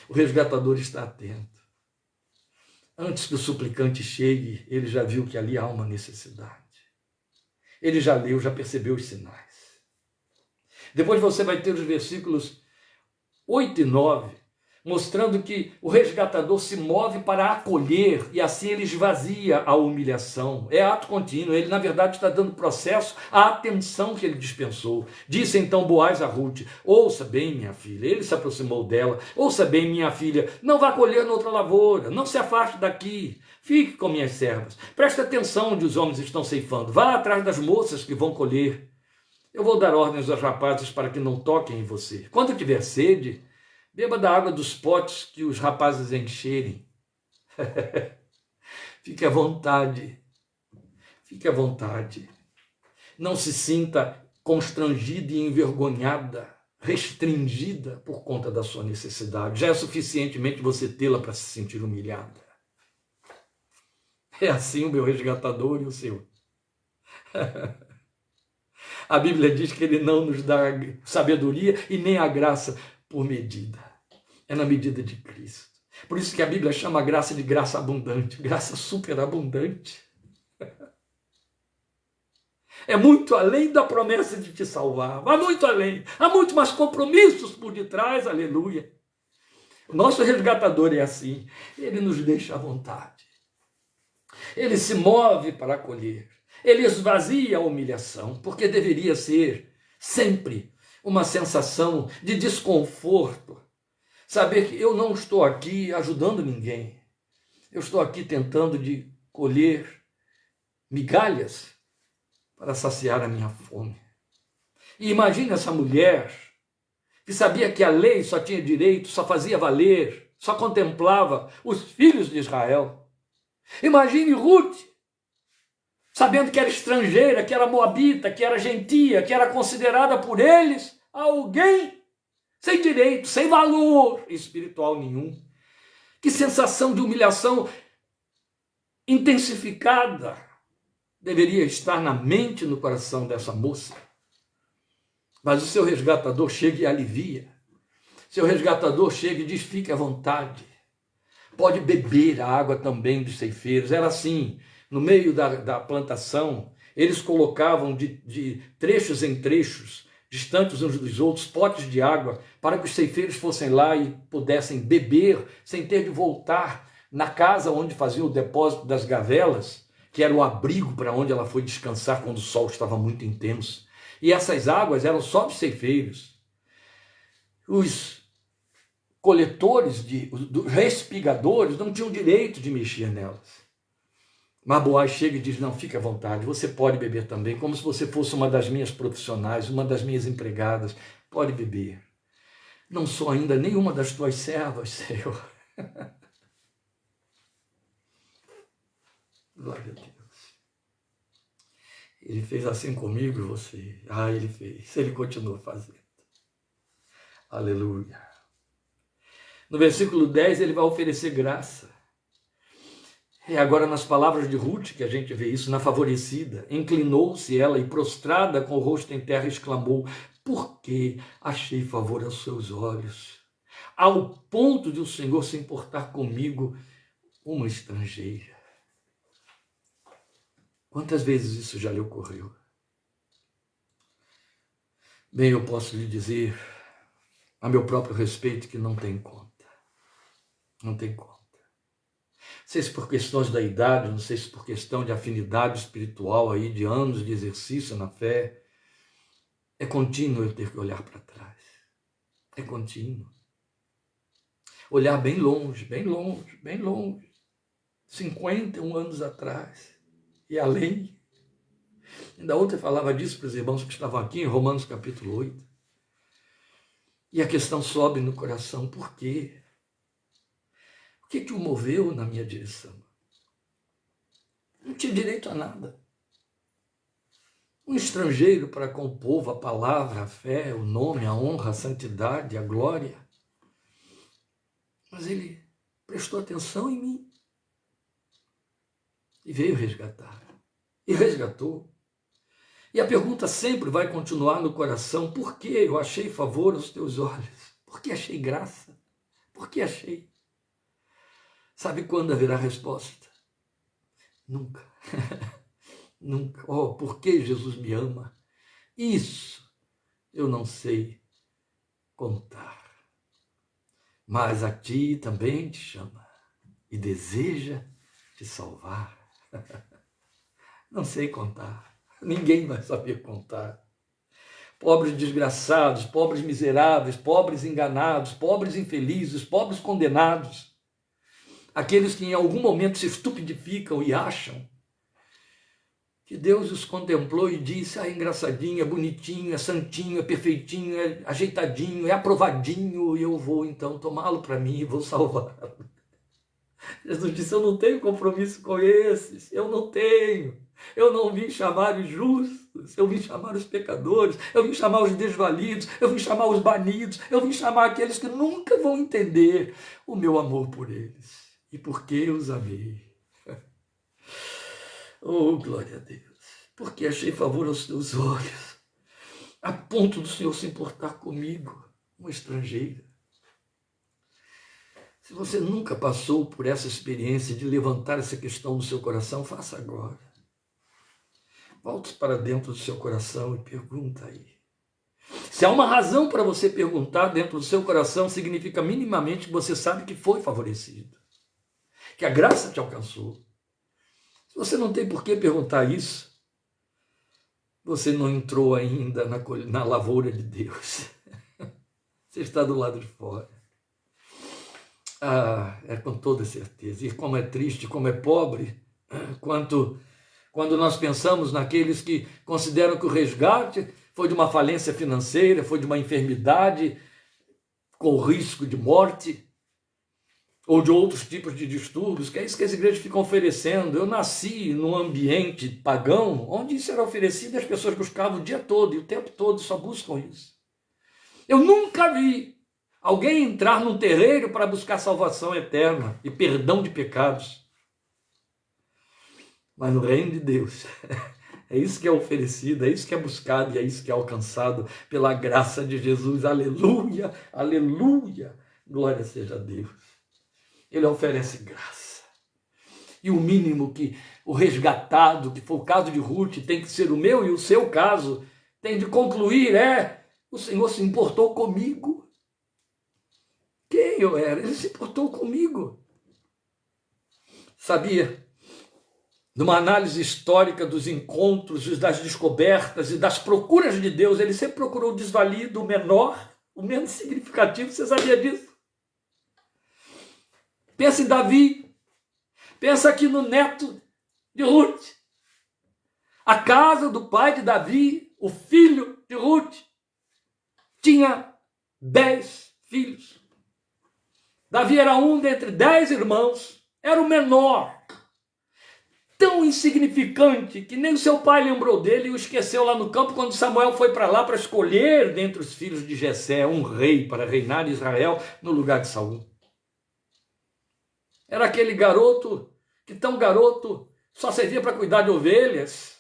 O resgatador está atento. Antes que o suplicante chegue, ele já viu que ali há uma necessidade. Ele já leu, já percebeu os sinais. Depois você vai ter os versículos 8 e 9, mostrando que o resgatador se move para acolher e assim ele esvazia a humilhação. É ato contínuo, ele na verdade está dando processo à atenção que ele dispensou. Disse então Boaz a Ruth: ouça bem, minha filha. Ele se aproximou dela: ouça bem, minha filha, não vá colher noutra lavoura, não se afaste daqui, fique com minhas servas, preste atenção onde os homens estão ceifando, vá atrás das moças que vão colher. Eu vou dar ordens aos rapazes para que não toquem em você. Quando tiver sede, beba da água dos potes que os rapazes encherem. Fique à vontade. Fique à vontade. Não se sinta constrangida e envergonhada, restringida por conta da sua necessidade. Já é suficientemente você tê-la para se sentir humilhada. É assim o meu resgatador e o seu. A Bíblia diz que ele não nos dá sabedoria e nem a graça por medida. É na medida de Cristo. Por isso que a Bíblia chama a graça de graça abundante, graça superabundante. É muito além da promessa de te salvar, vai muito além. Há muito mais compromissos por detrás, aleluia. O nosso resgatador é assim, ele nos deixa à vontade. Ele se move para acolher, ele esvazia a humilhação, porque deveria ser sempre uma sensação de desconforto. Saber que eu não estou aqui ajudando ninguém. Eu estou aqui tentando de colher migalhas para saciar a minha fome. E imagine essa mulher que sabia que a lei só tinha direito, só fazia valer, só contemplava os filhos de Israel. Imagine Ruth, sabendo que era estrangeira, que era moabita, que era gentia, que era considerada por eles alguém sem direito, sem valor espiritual nenhum. Que sensação de humilhação intensificada deveria estar na mente e no coração dessa moça. Mas o seu resgatador chega e alivia. Seu resgatador chega e diz: fique à vontade. Pode beber a água também dos ceifeiros. Era assim, no meio da plantação, eles colocavam de trechos em trechos, distantes uns dos outros, potes de água, para que os ceifeiros fossem lá e pudessem beber, sem ter de voltar na casa onde faziam o depósito das gavelas, que era o abrigo para onde ela foi descansar quando o sol estava muito intenso. E essas águas eram só dos ceifeiros. Os coletores, os respigadores, não tinham direito de mexer nelas. Mas Boaz chega e diz, não, fique à vontade, você pode beber também, como se você fosse uma das minhas profissionais, uma das minhas empregadas, pode beber. Não sou ainda nenhuma das tuas servas, Senhor. Glória a Deus. Ele fez assim comigo e você. Ah, ele fez. Ele continua fazendo. Aleluia. No versículo 10, ele vai oferecer graça. É agora nas palavras de Ruth que a gente vê isso, na favorecida. Inclinou-se ela e prostrada com o rosto em terra exclamou, porque achei favor aos seus olhos, ao ponto de o Senhor se importar comigo, uma estrangeira. Quantas vezes isso já lhe ocorreu? Bem, eu posso lhe dizer, a meu próprio respeito, que não tem conta. Não tem conta. Não sei se por questões da idade, não sei se por questão de afinidade espiritual aí, de anos de exercício na fé, é contínuo eu ter que olhar para trás. É contínuo. Olhar bem longe, bem longe, bem longe. 51 anos atrás. E além. Ainda ontem eu falava disso para os irmãos que estavam aqui em Romanos capítulo 8. E a questão sobe no coração. Por quê? O que o moveu na minha direção? Não tinha direito a nada. Um estrangeiro para com o povo, a palavra, a fé, o nome, a honra, a santidade, a glória. Mas ele prestou atenção em mim. E veio resgatar. E resgatou. E a pergunta sempre vai continuar no coração: por que eu achei favor aos teus olhos? Por que achei graça? Por que achei? Sabe quando haverá resposta? Nunca. Nunca. Oh, por que Jesus me ama? Isso eu não sei contar. Mas a ti também te chama e deseja te salvar. Não sei contar. Ninguém vai saber contar. Pobres desgraçados, pobres miseráveis, pobres enganados, pobres infelizes, pobres condenados. Aqueles que em algum momento se estupidificam e acham que Deus os contemplou e disse, é engraçadinho, é bonitinho, é santinho, é perfeitinho, é ajeitadinho, é aprovadinho, e eu vou então tomá-lo para mim e vou salvá-lo. Jesus disse, eu não tenho compromisso com esses, eu não tenho. Eu não vim chamar os justos, eu vim chamar os pecadores, eu vim chamar os desvalidos, eu vim chamar os banidos, eu vim chamar aqueles que nunca vão entender o meu amor por eles. E porque eu os amei. Oh, glória a Deus. Porque achei favor aos teus olhos, a ponto do Senhor se importar comigo, uma estrangeira. Se você nunca passou por essa experiência de levantar essa questão no seu coração, faça agora. Volte para dentro do seu coração e pergunta aí. Se há uma razão para você perguntar dentro do seu coração, significa minimamente que você sabe que foi favorecido, que a graça te alcançou. Se você não tem por que perguntar isso, você não entrou ainda na lavoura de Deus. Você está do lado de fora. Ah, é com toda certeza. E como é triste, como é pobre, quando nós pensamos naqueles que consideram que o resgate foi de uma falência financeira, foi de uma enfermidade com risco de morte, ou de outros tipos de distúrbios, que é isso que as igrejas ficam oferecendo. Eu nasci num ambiente pagão, onde isso era oferecido e as pessoas buscavam o dia todo e o tempo todo, só buscam isso. Eu nunca vi alguém entrar num terreiro para buscar salvação eterna e perdão de pecados. Mas no reino de Deus, é isso que é oferecido, é isso que é buscado e é isso que é alcançado pela graça de Jesus. Aleluia, aleluia, glória seja a Deus. Ele oferece graça. E o mínimo que o resgatado, que foi o caso de Ruth, tem que ser o meu e o seu caso, tem de concluir o Senhor se importou comigo. Quem eu era? Ele se importou comigo. Sabia? Numa análise histórica dos encontros, das descobertas e das procuras de Deus, ele sempre procurou o desvalido, o menor, o menos significativo. Você sabia disso? Pensa em Davi, pensa aqui no neto de Ruth. A casa do pai de Davi, o filho de Ruth, tinha 10 filhos. Davi era um dentre 10 irmãos, era o menor, tão insignificante que nem o seu pai lembrou dele e o esqueceu lá no campo quando Samuel foi para lá para escolher dentre os filhos de Jessé um rei para reinar em Israel no lugar de Saul. Era aquele garoto que tão garoto só servia para cuidar de ovelhas.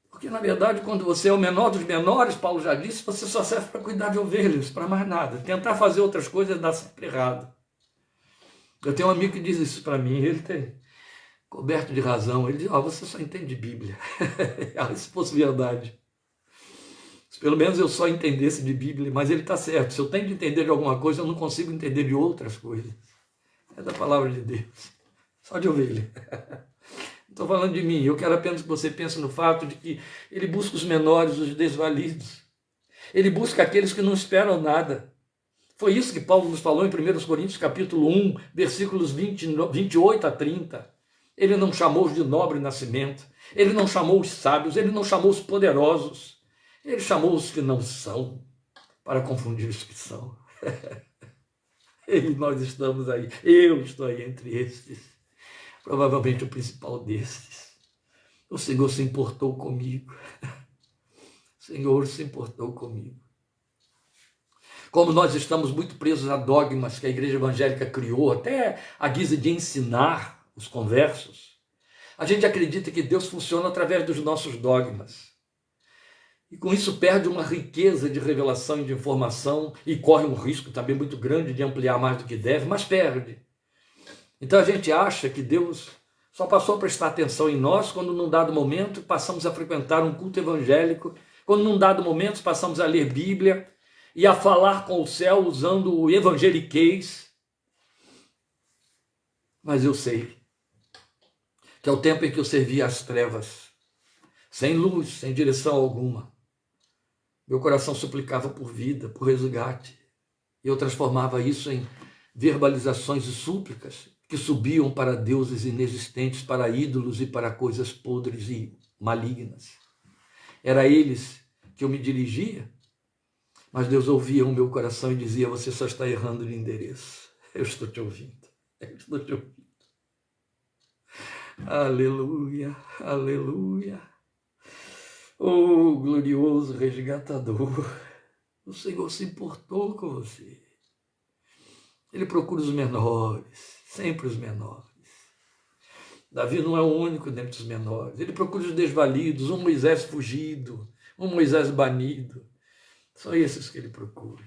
Porque, na verdade, quando você é o menor dos menores, Paulo já disse, você só serve para cuidar de ovelhas, para mais nada. Tentar fazer outras coisas dá sempre errado. Eu tenho um amigo que diz isso para mim, ele tem coberto de razão. Ele diz, você só entende Bíblia. Se fosse verdade. Se pelo menos eu só entendesse de Bíblia, mas ele está certo. Se eu tenho de entender de alguma coisa, eu não consigo entender de outras coisas. É da palavra de Deus. Só de ovelha. Estou falando de mim, eu quero apenas que você pense no fato de que ele busca os menores, os desvalidos. Ele busca aqueles que não esperam nada. Foi isso que Paulo nos falou em 1 Coríntios capítulo 1, versículos 28 a 30. Ele não chamou os de nobre nascimento, ele não chamou os sábios, ele não chamou os poderosos, ele chamou os que não são, para confundir os que são. E nós estamos aí, eu estou aí entre estes. Provavelmente o principal destes. O Senhor se importou comigo. O Senhor se importou comigo. Como nós estamos muito presos a dogmas que a igreja evangélica criou, até a guisa de ensinar os conversos, a gente acredita que Deus funciona através dos nossos dogmas. E com isso perde uma riqueza de revelação e de informação e corre um risco também muito grande de ampliar mais do que deve, mas perde. Então a gente acha que Deus só passou a prestar atenção em nós quando num dado momento passamos a frequentar um culto evangélico, quando num dado momento passamos a ler Bíblia e a falar com o céu usando o evangeliquez. Mas eu sei que é o tempo em que eu servia às trevas, sem luz, sem direção alguma. Meu coração suplicava por vida, por resgate. E eu transformava isso em verbalizações e súplicas que subiam para deuses inexistentes, para ídolos e para coisas podres e malignas. Era a eles que eu me dirigia, mas Deus ouvia o meu coração e dizia, você só está errando de endereço. Eu estou te ouvindo, eu estou te ouvindo. Aleluia, aleluia. Oh, glorioso resgatador, o Senhor se importou com você. Ele procura os menores, sempre os menores. Davi não é o único dentre os menores. Ele procura os desvalidos, um Moisés fugido, um Moisés banido. São esses que ele procura.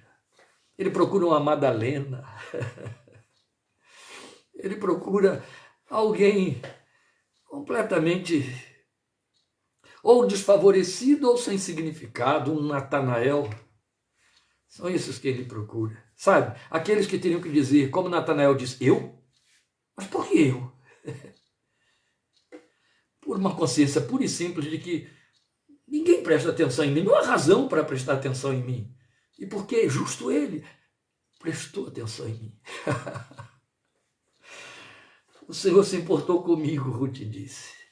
Ele procura uma Madalena. Ele procura alguém completamente ou desfavorecido ou sem significado, um Natanael. São esses que ele procura. Sabe, aqueles que teriam que dizer, como Natanael disse, eu? Mas por que eu? Por uma consciência pura e simples de que ninguém presta atenção em mim, não há razão para prestar atenção em mim. E porque justo ele prestou atenção em mim. O Senhor se importou comigo, Ruth disse.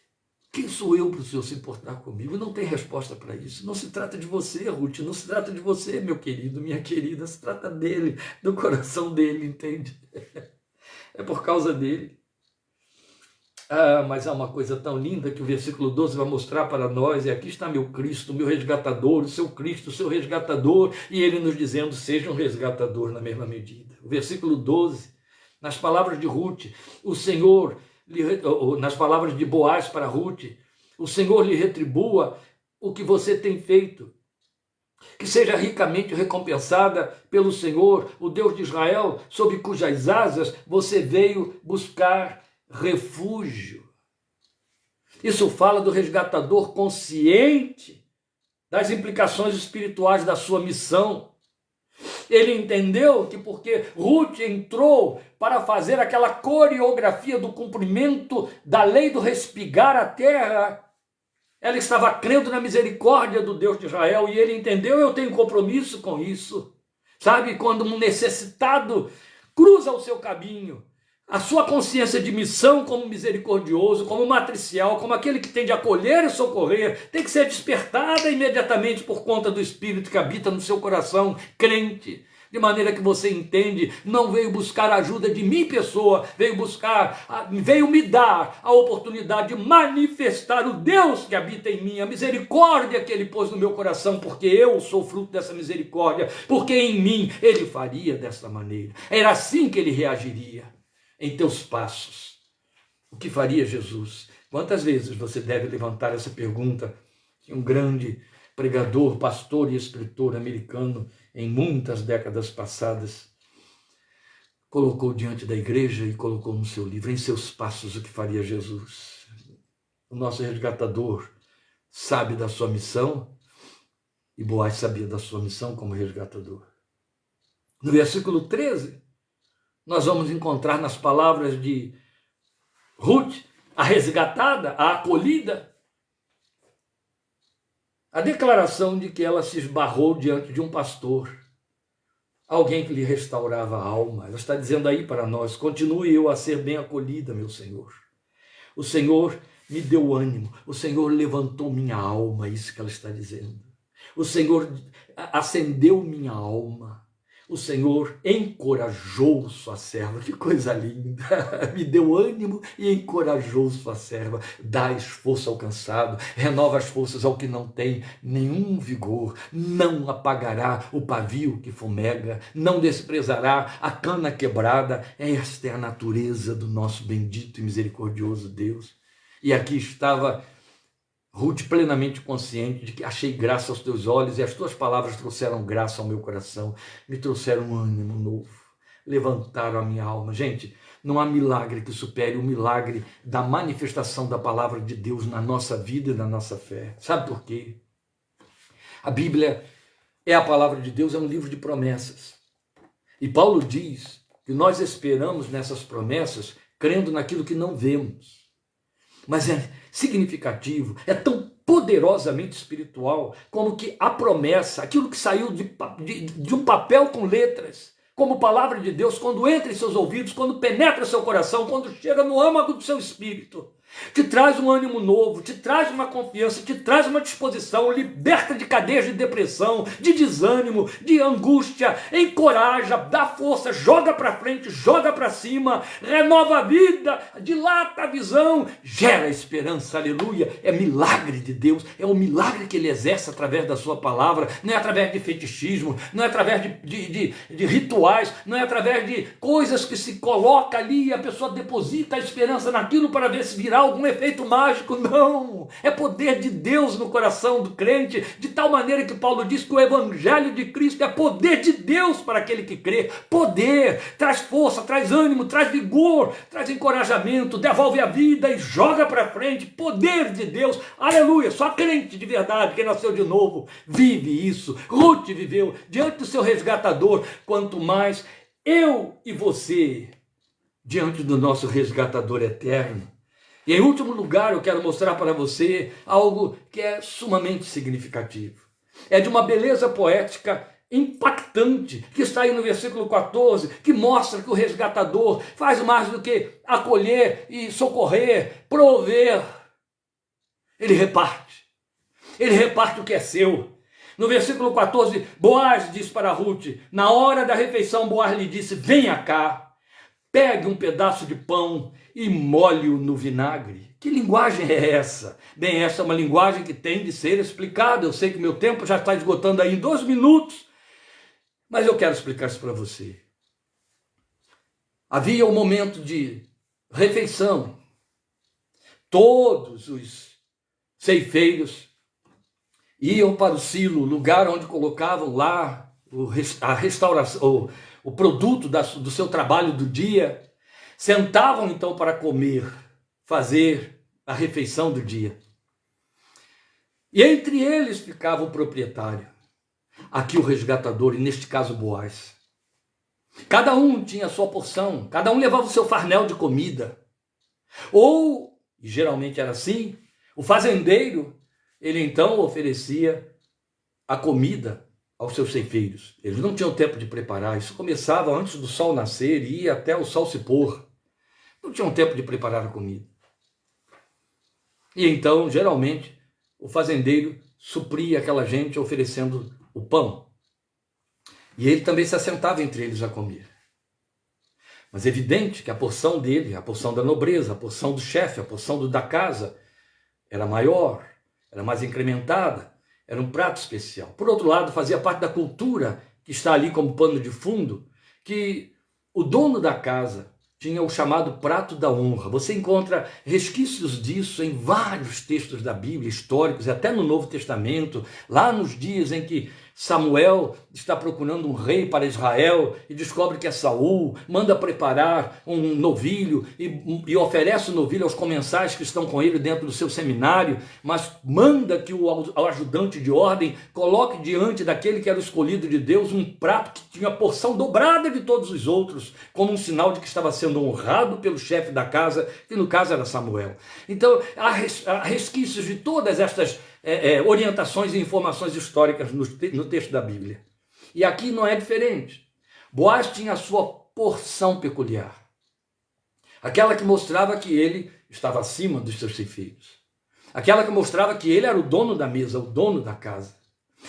Quem sou eu para o Senhor se importar comigo? Não tem resposta para isso. Não se trata de você, Ruth, não se trata de você, meu querido, minha querida, se trata dele, do coração dele, entende? É por causa dele. Ah, mas há uma coisa tão linda que o versículo 12 vai mostrar para nós, e aqui está meu Cristo, meu resgatador, o seu Cristo, o seu resgatador, e ele nos dizendo, seja um resgatador na mesma medida. O versículo 12, nas palavras de Ruth, o Senhor, nas palavras de Boaz para Ruth, o Senhor lhe retribua o que você tem feito, que seja ricamente recompensada pelo Senhor, o Deus de Israel, sob cujas asas você veio buscar refúgio. Isso fala do resgatador consciente das implicações espirituais da sua missão. Ele entendeu que porque Ruth entrou para fazer aquela coreografia do cumprimento da lei do respigar a terra, ela estava crendo na misericórdia do Deus de Israel, e ele entendeu, eu tenho compromisso com isso. Sabe, quando um necessitado cruza o seu caminho, a sua consciência de missão como misericordioso, como matricial, como aquele que tem de acolher e socorrer, tem que ser despertada imediatamente por conta do Espírito que habita no seu coração, crente. De maneira que você entende, não veio buscar a ajuda de mim, pessoa, veio me dar a oportunidade de manifestar o Deus que habita em mim, a misericórdia que Ele pôs no meu coração, porque eu sou fruto dessa misericórdia, porque em mim Ele faria dessa maneira. Era assim que Ele reagiria em teus passos. O que faria Jesus? Quantas vezes você deve levantar essa pergunta que um grande pregador, pastor e escritor americano, em muitas décadas passadas, colocou diante da igreja e colocou no seu livro, em seus passos, o que faria Jesus. O nosso resgatador sabe da sua missão, e Boaz sabia da sua missão como resgatador. No versículo 13, nós vamos encontrar nas palavras de Ruth, a resgatada, a acolhida, a declaração de que ela se esbarrou diante de um pastor, alguém que lhe restaurava a alma. Ela está dizendo aí para nós: continue eu a ser bem acolhida, meu Senhor. O Senhor me deu ânimo, o Senhor levantou minha alma, isso que ela está dizendo. O Senhor acendeu minha alma. O Senhor encorajou sua serva. Que coisa linda! Me deu ânimo e encorajou sua serva. Dá esforço ao cansado, renova as forças ao que não tem nenhum vigor. Não apagará o pavio que fumega, não desprezará a cana quebrada. Esta é a natureza do nosso bendito e misericordioso Deus. E aqui estava Ruth plenamente consciente de que achei graça aos teus olhos e as tuas palavras trouxeram graça ao meu coração, me trouxeram um ânimo novo, levantaram a minha alma. Gente, não há milagre que supere o milagre da manifestação da palavra de Deus na nossa vida e na nossa fé. Sabe por quê? A Bíblia é a palavra de Deus, é um livro de promessas. E Paulo diz que nós esperamos nessas promessas crendo naquilo que não vemos. Mas é significativo, é tão poderosamente espiritual como que a promessa, aquilo que saiu de um papel com letras, como palavra de Deus, quando entra em seus ouvidos, quando penetra seu coração, quando chega no âmago do seu espírito, te traz um ânimo novo, te traz uma confiança, te traz uma disposição, liberta de cadeias de depressão, de desânimo, de angústia, encoraja, dá força, joga para frente, joga para cima, renova a vida, dilata a visão, gera esperança, aleluia. É milagre de Deus, é o milagre que Ele exerce através da sua palavra, não é através de fetichismo, não é através de rituais, não é através de coisas que se coloca ali e a pessoa deposita a esperança naquilo para ver se virá algum efeito mágico. Não, é poder de Deus no coração do crente, de tal maneira que Paulo diz que o evangelho de Cristo é poder de Deus para aquele que crê. Poder, traz força, traz ânimo, traz vigor, traz encorajamento, devolve a vida e joga para frente. Poder de Deus, aleluia. Só crente de verdade, que nasceu de novo, vive isso. Ruth viveu diante do seu resgatador, quanto mais eu e você diante do nosso resgatador eterno. E em último lugar, eu quero mostrar para você algo que é sumamente significativo. É de uma beleza poética impactante, que está aí no versículo 14, que mostra que o resgatador faz mais do que acolher e socorrer, prover. Ele reparte o que é seu. No versículo 14, Boaz diz para Ruth, na hora da refeição, Boaz lhe disse: venha cá, pegue um pedaço de pão e molhe-o no vinagre. Que linguagem é essa? Bem, essa é uma linguagem que tem de ser explicada. Eu sei que meu tempo já está esgotando aí em 2 minutos, mas eu quero explicar isso para você. Havia um momento de refeição. Todos os ceifeiros iam para o silo, lugar onde colocavam lá a restauração, o produto do seu trabalho do dia. Sentavam então para comer, fazer a refeição do dia. E entre eles ficava o proprietário, aqui o resgatador, e neste caso Boaz. Cada um tinha a sua porção, cada um levava o seu farnel de comida. Ou, e geralmente era assim, o fazendeiro, ele então oferecia a comida aos seus ceifeiros. Eles não tinham tempo de preparar, isso começava antes do sol nascer e ia até o sol se pôr. Não tinham tempo de preparar a comida. E então, geralmente, o fazendeiro supria aquela gente oferecendo o pão. E ele também se assentava entre eles a comer. Mas é evidente que a porção dele, a porção da nobreza, a porção do chefe, a porção da casa, era maior, era mais incrementada, era um prato especial. Por outro lado, fazia parte da cultura que está ali como pano de fundo, que o dono da casa tinha o chamado prato da honra. Você encontra resquícios disso em vários textos da Bíblia, históricos, e até no Novo Testamento, lá nos dias em que Samuel está procurando um rei para Israel e descobre que é Saul, manda preparar um novilho e oferece o novilho aos comensais que estão com ele dentro do seu seminário, mas manda que o ajudante de ordem coloque diante daquele que era o escolhido de Deus um prato que tinha a porção dobrada de todos os outros, como um sinal de que estava sendo honrado pelo chefe da casa, que no caso era Samuel. Então, há resquícios de todas estas orientações e informações históricas no texto da Bíblia. E aqui não é diferente. Boaz tinha a sua porção peculiar, aquela que mostrava que ele estava acima dos seus ceifeiros, aquela que mostrava que ele era o dono da mesa, o dono da casa.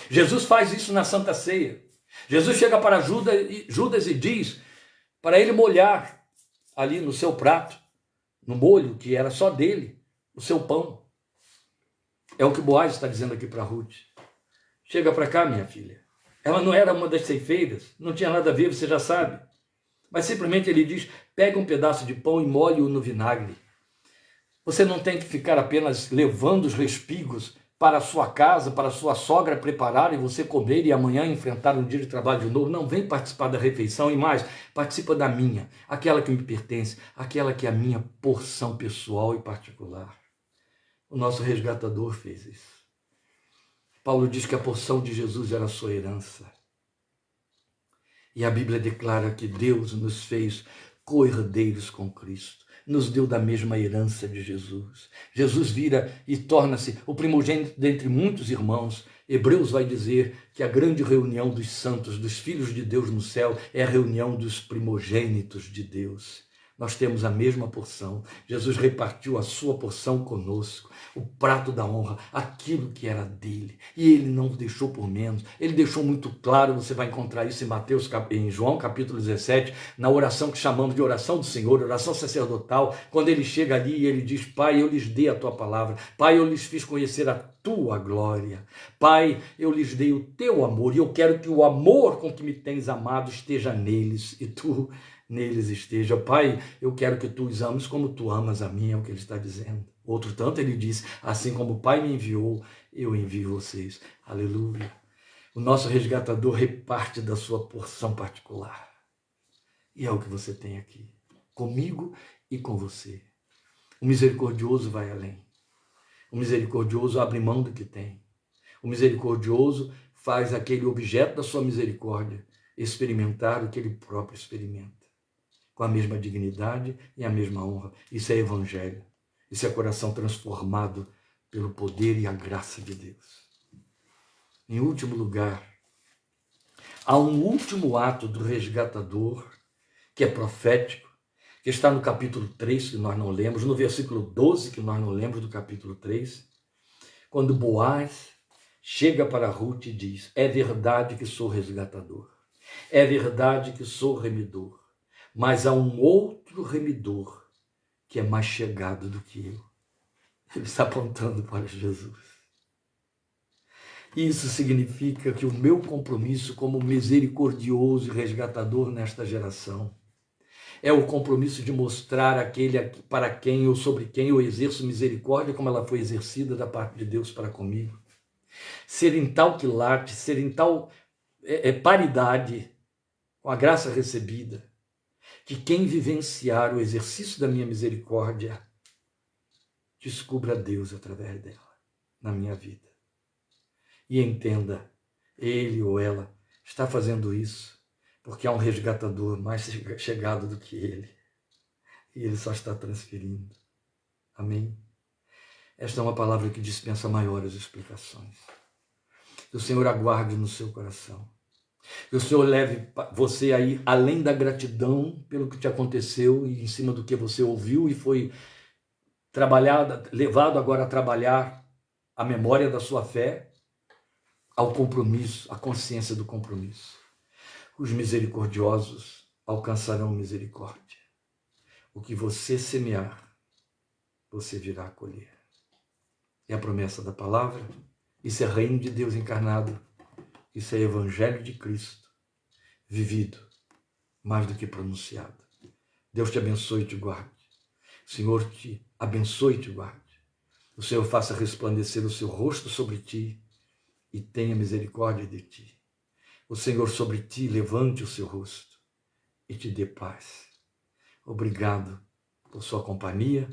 Jesus faz isso na Santa Ceia. Jesus chega para Judas e diz para ele molhar ali no seu prato, no molho que era só dele, o seu pão. É o que Boaz está dizendo aqui para Ruth. Chega para cá, minha filha. Ela não era uma das ceifeiras, não tinha nada a ver, você já sabe. Mas simplesmente ele diz, pega um pedaço de pão e molhe-o no vinagre. Você não tem que ficar apenas levando os respigos para a sua casa, para a sua sogra preparar e você comer e amanhã enfrentar um dia de trabalho de novo. Não, vem participar da refeição e mais, participa da minha, aquela que me pertence, aquela que é a minha porção pessoal e particular. O nosso resgatador fez isso. Paulo diz que a porção de Jesus era a sua herança. E a Bíblia declara que Deus nos fez co-herdeiros com Cristo. Nos deu da mesma herança de Jesus. Jesus vira e torna-se o primogênito dentre muitos irmãos. Hebreus vai dizer que a grande reunião dos santos, dos filhos de Deus no céu, é a reunião dos primogênitos de Deus. Nós temos a mesma porção. Jesus repartiu a sua porção conosco, o prato da honra, aquilo que era dele. E ele não deixou por menos. Ele deixou muito claro, você vai encontrar isso em João capítulo 17, na oração que chamamos de oração do Senhor, oração sacerdotal, quando ele chega ali e ele diz, Pai, eu lhes dei a tua palavra. Pai, eu lhes fiz conhecer a tua glória. Pai, eu lhes dei o teu amor e eu quero que o amor com que me tens amado esteja neles e tu neles esteja. Pai, eu quero que tu os ames como tu amas a mim, é o que ele está dizendo. Outro tanto ele diz, assim como o Pai me enviou, eu envio vocês. Aleluia. O nosso resgatador reparte da sua porção particular. E é o que você tem aqui, comigo e com você. O misericordioso vai além. O misericordioso abre mão do que tem. O misericordioso faz aquele objeto da sua misericórdia experimentar o que ele próprio experimenta, com a mesma dignidade e a mesma honra. Isso é evangelho. Isso é coração transformado pelo poder e a graça de Deus. Em último lugar, há um último ato do resgatador, que é profético, que está no capítulo 3, que nós não lemos, no versículo 12, que nós não lemos do capítulo 3, quando Boaz chega para Ruth e diz, é verdade que sou resgatador, é verdade que sou remidor, mas há um outro remidor que é mais chegado do que eu. Ele está apontando para Jesus. Isso significa que o meu compromisso como misericordioso e resgatador nesta geração é o compromisso de mostrar aquele para quem ou sobre quem eu exerço misericórdia como ela foi exercida da parte de Deus para comigo. Ser em tal quilate, ser em tal paridade com a graça recebida, que quem vivenciar o exercício da minha misericórdia descubra Deus através dela, na minha vida. E entenda, ele ou ela está fazendo isso porque há um resgatador mais chegado do que ele. E ele só está transferindo. Amém? Esta é uma palavra que dispensa maiores explicações. Que o Senhor aguarde no seu coração Que o Senhor leve você aí além da gratidão pelo que te aconteceu e em cima do que você ouviu e foi trabalhado, levado agora a trabalhar a memória da sua fé, ao compromisso, à consciência do compromisso. Os misericordiosos alcançarão misericórdia. O que você semear, você virá a colher. É a promessa da palavra. Isso é reino de Deus encarnado. Isso é evangelho de Cristo, vivido, mais do que pronunciado. Deus te abençoe e te guarde. O Senhor te abençoe e te guarde. O Senhor faça resplandecer o seu rosto sobre ti e tenha misericórdia de ti. O Senhor sobre ti levante o seu rosto e te dê paz. Obrigado por sua companhia.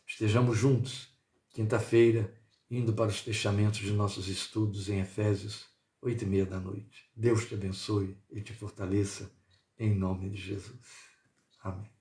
Estejamos juntos, quinta-feira, indo para os fechamentos de nossos estudos em Efésios, 20h30. Deus te abençoe e te fortaleça, em nome de Jesus. Amém.